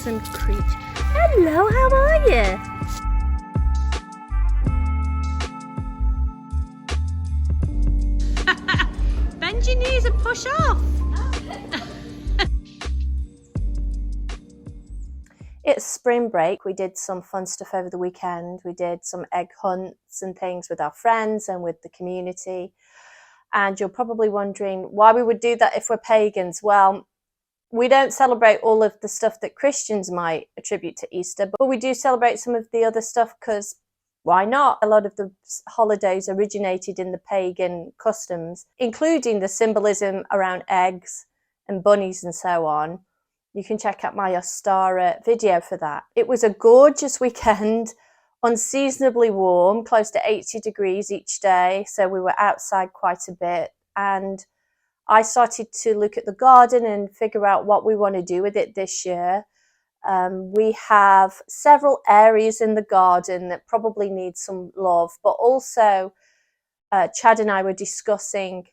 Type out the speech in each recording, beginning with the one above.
awesome creature. Hello, how are you? Bend your knees and push off. It's spring break. We did some fun stuff over the weekend. We did some egg hunts and things with our friends and with the community. And you're probably wondering why we would do that if we're pagans. Well, we don't celebrate all of the stuff that Christians might attribute to Easter, but we do celebrate some of the other stuff because why not? A lot of the holidays originated in the pagan customs, including the symbolism around eggs and bunnies and so on. You can check out my Ostara video for that. It was a gorgeous weekend, unseasonably warm, close to 80 degrees each day. So we were outside quite a bit. And I started to look at the garden and figure out what we want to do with it this year. We have several areas in the garden that probably need some love, but also Chad and I were discussing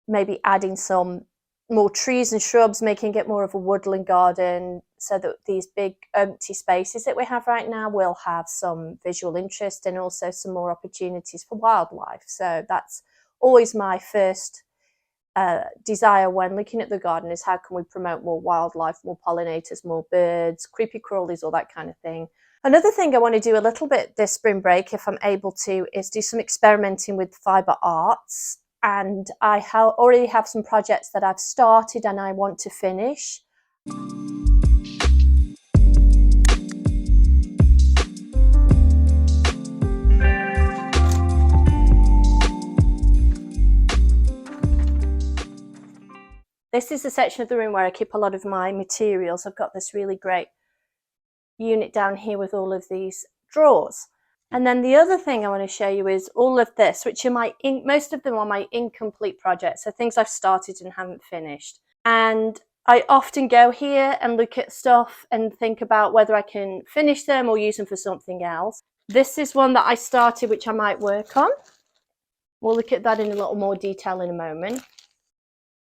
maybe adding some more trees and shrubs, making it more of a woodland garden so that these big empty spaces that we have right now will have some visual interest and also some more opportunities for wildlife. So that's always my first desire when looking at the garden, is how can we promote more wildlife, more pollinators, more birds, creepy crawlies, all that kind of thing. Another thing I want to do a little bit this spring break, if I'm able to, is do some experimenting with fibre arts. And I already have some projects that I've started and I want to finish. This is the section of the room where I keep a lot of my materials. I've got this really great unit down here with all of these drawers. And then the other thing I want to show you is all of this, which are most of them are my incomplete projects, so things I've started and haven't finished. And I often go here and look at stuff and think about whether I can finish them or use them for something else. This is one that I started, which I might work on. We'll look at that in a little more detail in a moment.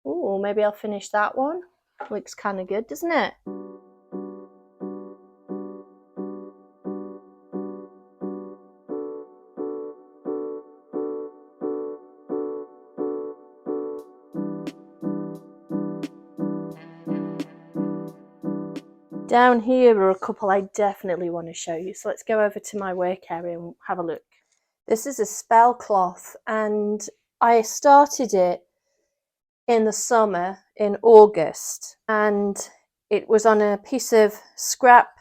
Oh, maybe I'll finish that one. Looks kind of good, doesn't it? Down here are a couple I definitely want to show you. So let's go over to my work area and have a look. This is a spell cloth and I started it in the summer in August, and it was on a piece of scrap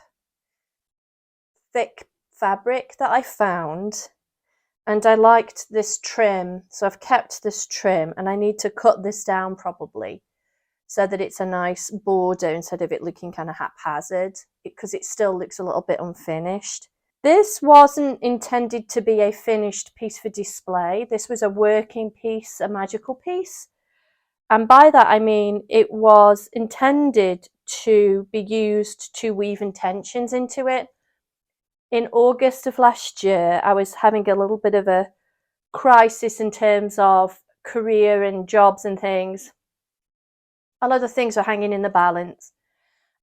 thick fabric that I found, and I liked this trim, so I've kept this trim, and I need to cut this down probably so that it's a nice border instead of it looking kind of haphazard, because it still looks a little bit unfinished. This wasn't intended to be a finished piece for display. This was a working piece, a magical piece. And by that, I mean it was intended to be used to weave intentions into it. In August of last year, I was having a little bit of a crisis in terms of career and jobs and things. A lot of things were hanging in the balance.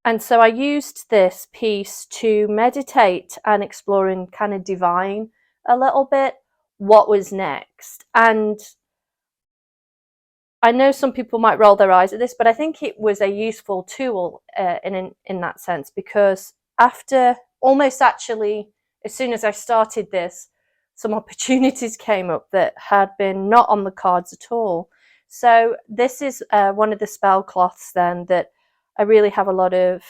And so I used this piece to meditate and explore and kind of divine a little bit what was next. And I know some people might roll their eyes at this, but I think it was a useful tool in that sense, because after almost actually, as soon as I started this, some opportunities came up that had been not on the cards at all. So this is one of the spell cloths then that I really have a lot of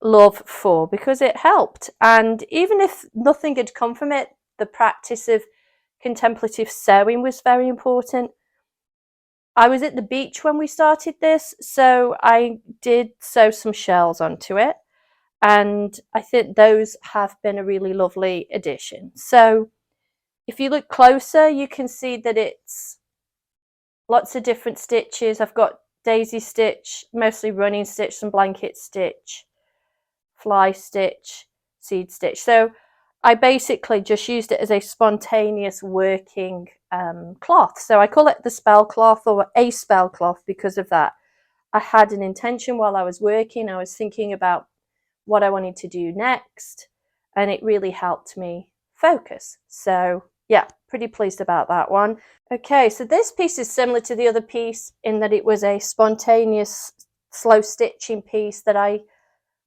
love for, because it helped. And even if nothing had come from it, the practice of contemplative sewing was very important. I was at the beach when we started this, so I did sew some shells onto it, and I think those have been a really lovely addition. So if you look closer, you can see that it's lots of different stitches. I've got daisy stitch, mostly running stitch, some blanket stitch, fly stitch, seed stitch. So I basically just used it as a spontaneous working cloth. So I call it the spell cloth, or a spell cloth, because of that. I had an intention while I was working. I was thinking about what I wanted to do next, and it really helped me focus. So yeah, pretty pleased about that one. Okay, so this piece is similar to the other piece in that it was a spontaneous slow stitching piece that I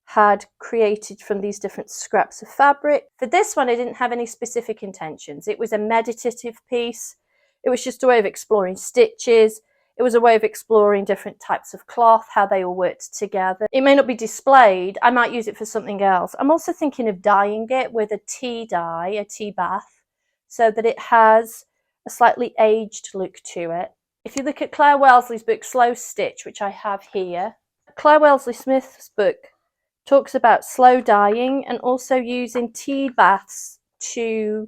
had created from these different scraps of fabric. For this one, I didn't have any specific intentions. It was a meditative piece. It was just a way of exploring stitches. It was a way of exploring different types of cloth, how they all worked together. It may not be displayed. I might use it for something else. I'm also thinking of dyeing it with a tea dye, a tea bath, so that it has a slightly aged look to it. If you look at Claire Wellesley's book, Slow Stitch, which I have here, Claire Wellesley Smith's book talks about slow dyeing and also using tea baths to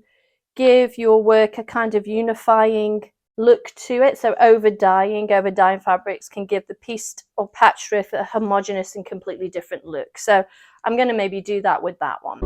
give your work a kind of unifying look to it. So over dyeing fabrics can give the pieced or patch riff a homogeneous and completely different look. So I'm going to maybe do that with that one.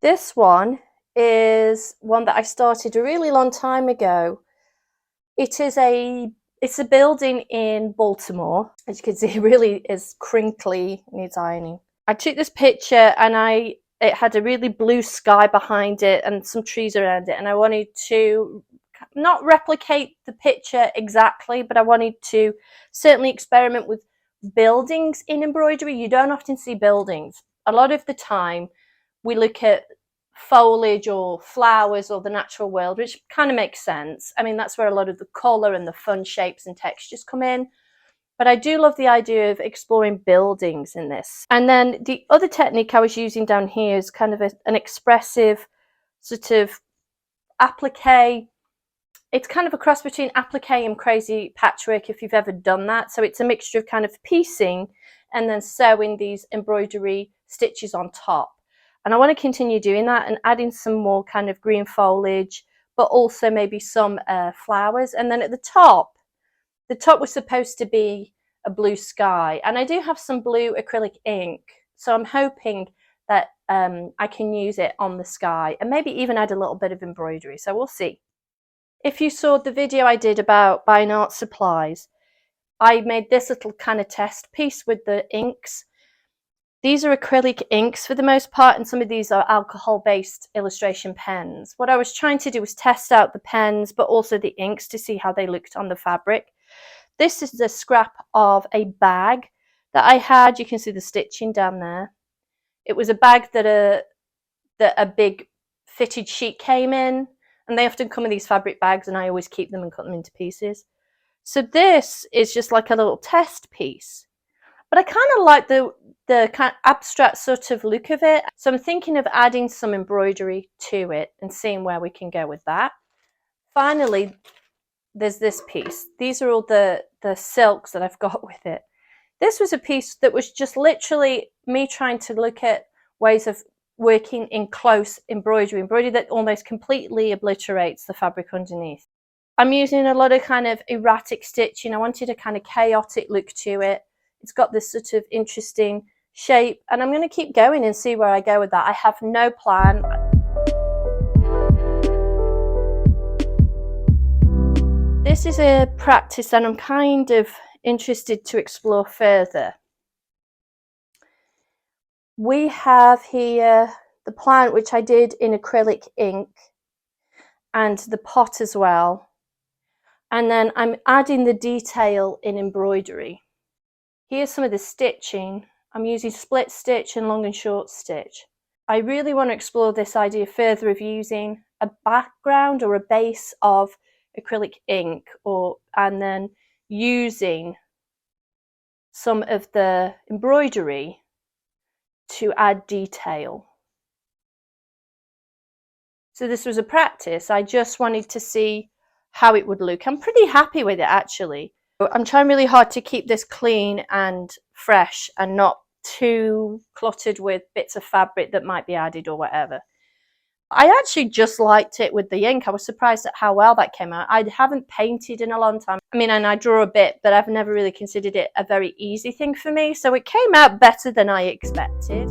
This one is one that I started a really long time ago. It's a building in Baltimore. As you can see, it really is crinkly, needs ironing. I took this picture and it had a really blue sky behind it and some trees around it, and I wanted to not replicate the picture exactly, but I wanted to certainly experiment with buildings in embroidery. You don't often see buildings. A lot of the time we look at foliage or flowers or the natural world, which kind of makes sense. I mean, that's where a lot of the colour and the fun shapes and textures come in. But I do love the idea of exploring buildings in this. And then the other technique I was using down here is kind of an expressive sort of applique. It's kind of a cross between applique and crazy patchwork, if you've ever done that. So it's a mixture of kind of piecing and then sewing these embroidery stitches on top. And I want to continue doing that and adding some more kind of green foliage, but also maybe some flowers. And then at the top was supposed to be a blue sky. And I do have some blue acrylic ink. So I'm hoping that I can use it on the sky and maybe even add a little bit of embroidery. So we'll see. If you saw the video I did about buying art supplies, I made this little kind of test piece with the inks. These are acrylic inks for the most part, and some of these are alcohol-based illustration pens. What I was trying to do was test out the pens, but also the inks to see how they looked on the fabric. This is a scrap of a bag that I had. You can see the stitching down there. It was a bag that a big fitted sheet came in, and they often come in these fabric bags, and I always keep them and cut them into pieces. So this is just like a little test piece. But I kind of like the kind of abstract sort of look of it. So I'm thinking of adding some embroidery to it and seeing where we can go with that. Finally, there's this piece. These are all the silks that I've got with it. This was a piece that was just literally me trying to look at ways of working in close embroidery that almost completely obliterates the fabric underneath. I'm using a lot of kind of erratic stitching. I wanted a kind of chaotic look to it. It's got this sort of interesting shape, and I'm going to keep going and see where I go with that. I have no plan. This is a practice that I'm kind of interested to explore further. We have here the plant, which I did in acrylic ink, and the pot as well. And then I'm adding the detail in embroidery. Here's some of the stitching. I'm using split stitch and long and short stitch. I really want to explore this idea further of using a background or a base of acrylic ink, and then using some of the embroidery to add detail. So this was a practice. I just wanted to see how it would look. I'm pretty happy with it, actually. I'm trying really hard to keep this clean and fresh and not too cluttered with bits of fabric that might be added or whatever. I actually just liked it with the ink. I was surprised at how well that came out. I haven't painted in a long time. I mean, and I draw a bit, but I've never really considered it a very easy thing for me. So it came out better than I expected.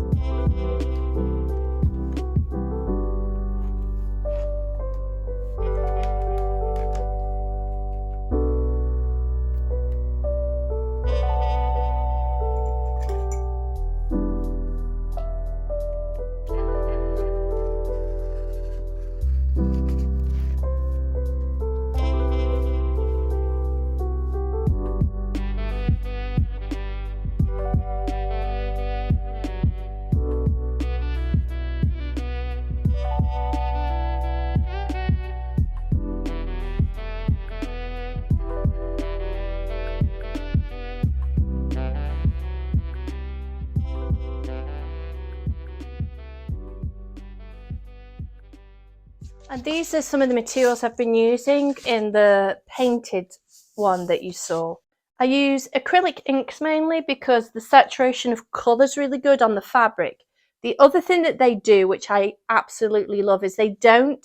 And these are some of the materials I've been using in the painted one that you saw. I use acrylic inks mainly because the saturation of colour is really good on the fabric. The other thing that they do, which I absolutely love, is they don't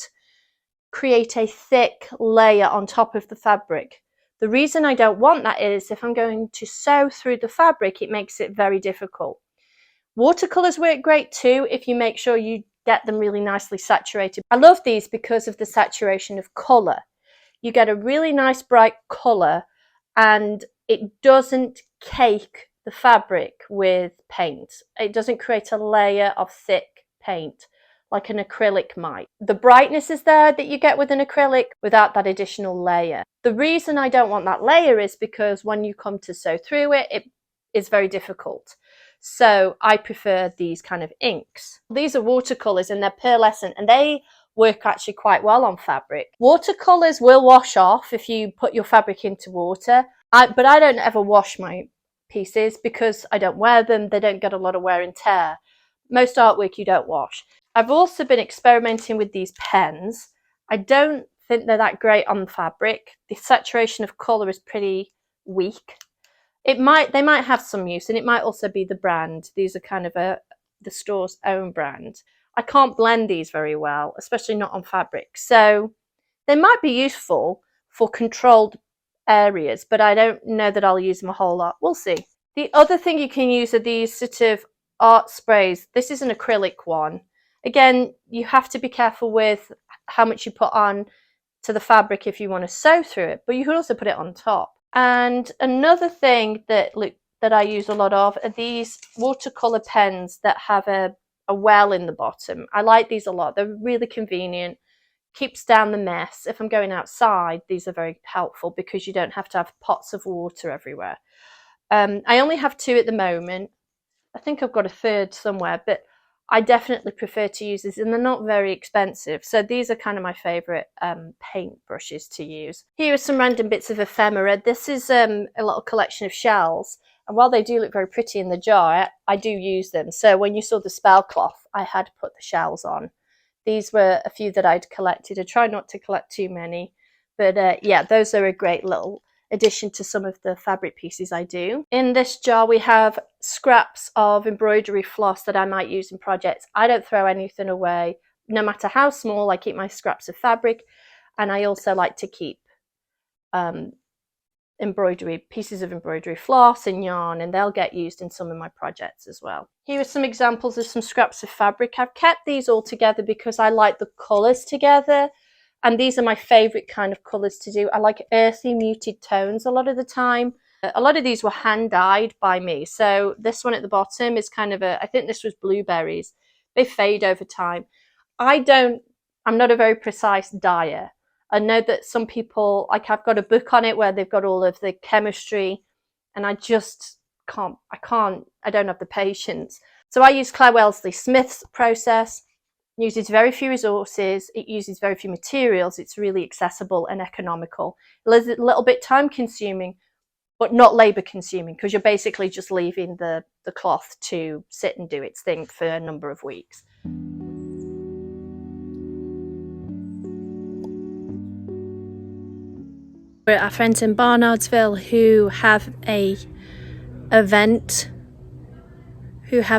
create a thick layer on top of the fabric. The reason I don't want that is if I'm going to sew through the fabric, it makes it very difficult. Watercolours work great too if you make sure you get them really nicely saturated. I love these because of the saturation of colour. You get a really nice bright colour and it doesn't cake the fabric with paint. It doesn't create a layer of thick paint like an acrylic might. The brightness is there that you get with an acrylic without that additional layer. The reason I don't want that layer is because when you come to sew through it, it is very difficult. So I prefer these kind of inks. These are watercolours and they're pearlescent and they work actually quite well on fabric. Watercolours will wash off if you put your fabric into water, but I don't ever wash my pieces because I don't wear them. They don't get a lot of wear and tear. Most artwork you don't wash. I've also been experimenting with these pens. I don't think they're that great on the fabric. The saturation of colour is pretty weak. They might have some use, and it might also be the brand. These are kind of the store's own brand. I can't blend these very well, especially not on fabric. So they might be useful for controlled areas, but I don't know that I'll use them a whole lot. We'll see. The other thing you can use are these sort of art sprays. This is an acrylic one. Again, you have to be careful with how much you put on to the fabric if you want to sew through it, but you can also put it on top. And another thing that I use a lot of are these watercolor pens that have a well in the bottom. I like these a lot. They're really convenient. Keeps down the mess. If I'm going outside, these are very helpful because you don't have to have pots of water everywhere. I only have 2 at the moment. I think I've got a third somewhere, but I definitely prefer to use these and they're not very expensive. So these are kind of my favourite paint brushes to use. Here are some random bits of ephemera. This is a little collection of shells. And while they do look very pretty in the jar, I do use them. So when you saw the spell cloth, I had put the shells on. These were a few that I'd collected. I try not to collect too many. But yeah, those are a great little addition to some of the fabric pieces I do. In this jar we have scraps of embroidery floss that I might use in projects. I don't throw anything away, no matter how small. I keep my scraps of fabric, and I also like to keep pieces of embroidery floss and yarn, and they'll get used in some of my projects as well. Here are some examples of some scraps of fabric. I've kept these all together because I like the colours together. And these are my favourite kind of colours to do. I like earthy, muted tones a lot of the time. A lot of these were hand-dyed by me. So this one at the bottom is kind of I think this was blueberries. They fade over time. I'm not a very precise dyer. I know that some people, like I've got a book on it where they've got all of the chemistry, and I just can't, I don't have the patience. So I use Claire Wellesley Smith's process. It uses very few resources, it uses very few materials, it's really accessible and economical. It is a little bit time consuming, but not labour consuming, because you're basically just leaving the cloth to sit and do its thing for a number of weeks. We're at our friends in Barnardsville who have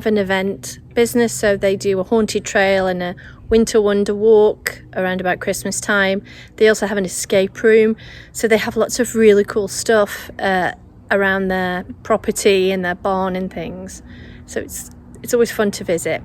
an event business, so they do a haunted trail and a winter wonder walk around about Christmas time. They also have an escape room, so they have lots of really cool stuff around their property and their barn and things, so it's always fun to visit.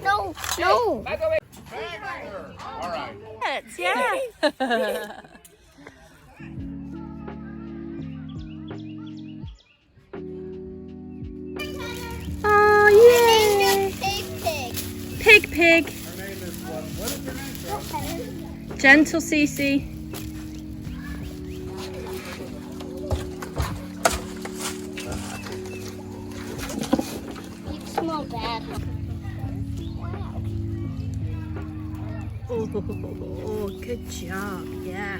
No, no. All right. Yeah. Oh, yay! Pig. Pig. Gentle Cece. You smell bad. Oh, good job. Yeah.